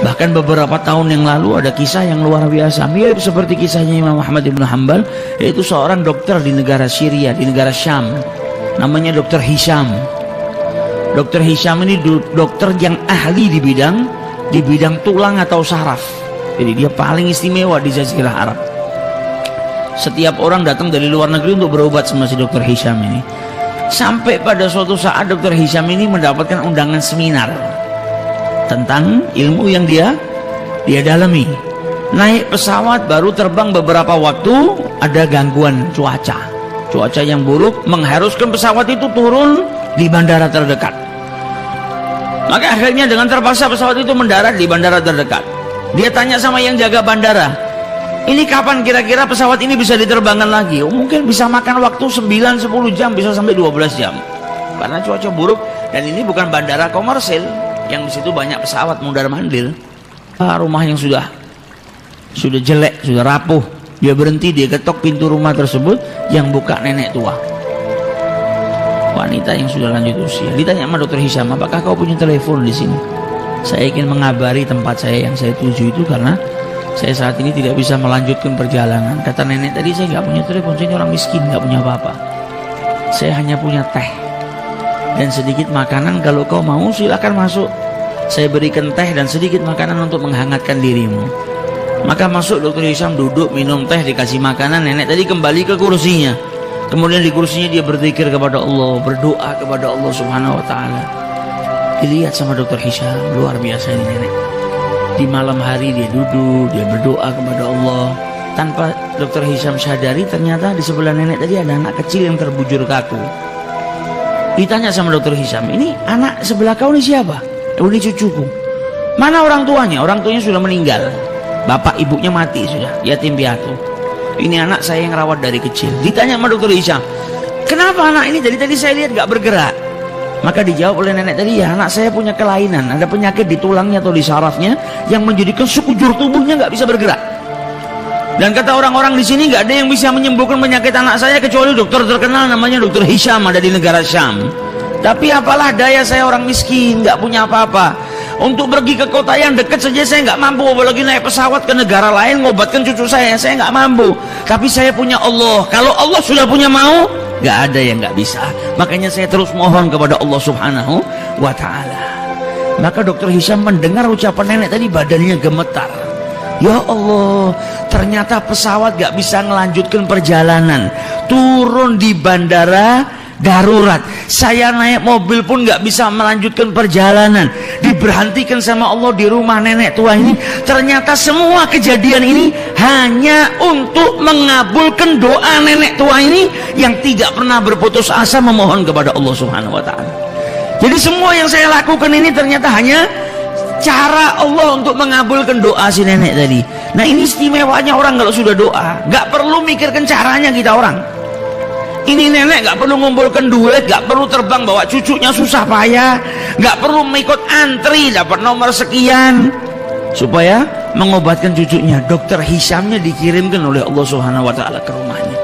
Bahkan beberapa tahun yang lalu ada kisah yang luar biasa, mirip seperti kisahnya Imam Ahmad bin Hanbal, yaitu seorang dokter di negara Syria, di negara Syam, namanya Dokter Hisham. Dokter Hisham ini dokter yang ahli di bidang tulang atau saraf. Jadi dia paling istimewa di Jazirah Arab. Setiap orang datang dari luar negeri untuk berobat sama si Dokter Hisham ini. Sampai pada suatu saat Dokter Hisham ini mendapatkan undangan seminar tentang ilmu yang dia dalami. Naik pesawat baru terbang beberapa waktu, ada gangguan cuaca yang buruk mengharuskan pesawat itu turun di bandara terdekat. Maka akhirnya dengan terpaksa pesawat itu mendarat di bandara terdekat. Dia tanya sama yang jaga bandara, ini kapan kira-kira pesawat ini bisa diterbangkan lagi? Oh, mungkin bisa makan waktu 9-10 jam, bisa sampai 12 jam karena cuaca buruk. Dan ini bukan bandara komersil yang di situ banyak pesawat mundar-mandir. Rumah yang sudah jelek, sudah rapuh. Dia berhenti, dia ketok pintu rumah tersebut, yang buka nenek tua, wanita yang sudah lanjut usia. Ditanya sama Dokter Hisham, apakah kau punya telepon di sini? Saya ingin mengabari tempat saya yang saya tuju itu karena saya saat ini tidak bisa melanjutkan perjalanan. Kata nenek tadi, saya nggak punya telepon, saya ini orang miskin, nggak punya apa-apa. Saya hanya punya teh dan sedikit makanan, kalau kau mau silakan masuk. Saya berikan teh dan sedikit makanan untuk menghangatkan dirimu. Maka masuk Dokter Hisham, duduk, minum teh, dikasih makanan. Nenek tadi kembali ke kursinya. Kemudian di kursinya dia berzikir kepada Allah, berdoa kepada Allah Subhanahu wa Ta'ala. Dilihat sama Dokter Hisham, luar biasa ini nenek. Di malam hari dia duduk, dia berdoa kepada Allah. Tanpa Dokter Hisham sadari, ternyata di sebelah nenek tadi ada anak kecil yang terbujur kaku. Ditanya sama Dokter Hisham, ini anak sebelah kau ini siapa? Oh, ini cucuku. Mana orang tuanya? Orang tuanya sudah meninggal. Bapak ibunya mati sudah, yatim piatu. Ini anak saya yang rawat dari kecil. Ditanya sama Dokter Hisham, kenapa anak ini dari tadi saya lihat gak bergerak? Maka dijawab oleh nenek tadi, ya anak saya punya kelainan, ada penyakit di tulangnya atau di sarafnya yang menjadikan sekujur tubuhnya gak bisa bergerak. Dan kata orang-orang di sini gak ada yang bisa menyembuhkan penyakit anak saya kecuali dokter terkenal namanya Dokter Hisham, ada di negara Syam. Tapi apalah daya, saya orang miskin, gak punya apa-apa. Untuk pergi ke kota yang dekat saja saya nggak mampu, apalagi naik pesawat ke negara lain ngobatkan cucu saya nggak mampu. Tapi saya punya Allah. Kalau Allah sudah punya mau, nggak ada yang nggak bisa. Makanya saya terus mohon kepada Allah Subhanahu wa Ta'ala. Maka Dokter Hisham mendengar ucapan nenek tadi, badannya gemetar. Ya Allah, ternyata pesawat nggak bisa melanjutkan perjalanan, turun di bandara darurat. Saya naik mobil pun nggak bisa melanjutkan perjalanan, diberhentikan sama Allah di rumah nenek tua ini. Ternyata semua kejadian ini hanya untuk mengabulkan doa nenek tua ini yang tidak pernah berputus asa memohon kepada Allah Subhanahu wa Ta'ala. Jadi semua yang saya lakukan ini ternyata hanya cara Allah untuk mengabulkan doa si nenek tadi. Nah, ini istimewanya orang kalau sudah doa, nggak perlu mikirkan caranya kita orang. Ini nenek gak perlu ngumpulkan duit, gak perlu terbang bawa cucunya susah payah, gak perlu mengikut antri dapat nomor sekian supaya mengobatkan cucunya. Dokter Hishamnya dikirimkan oleh Allah Subhanahu wa Ta'ala ke rumahnya.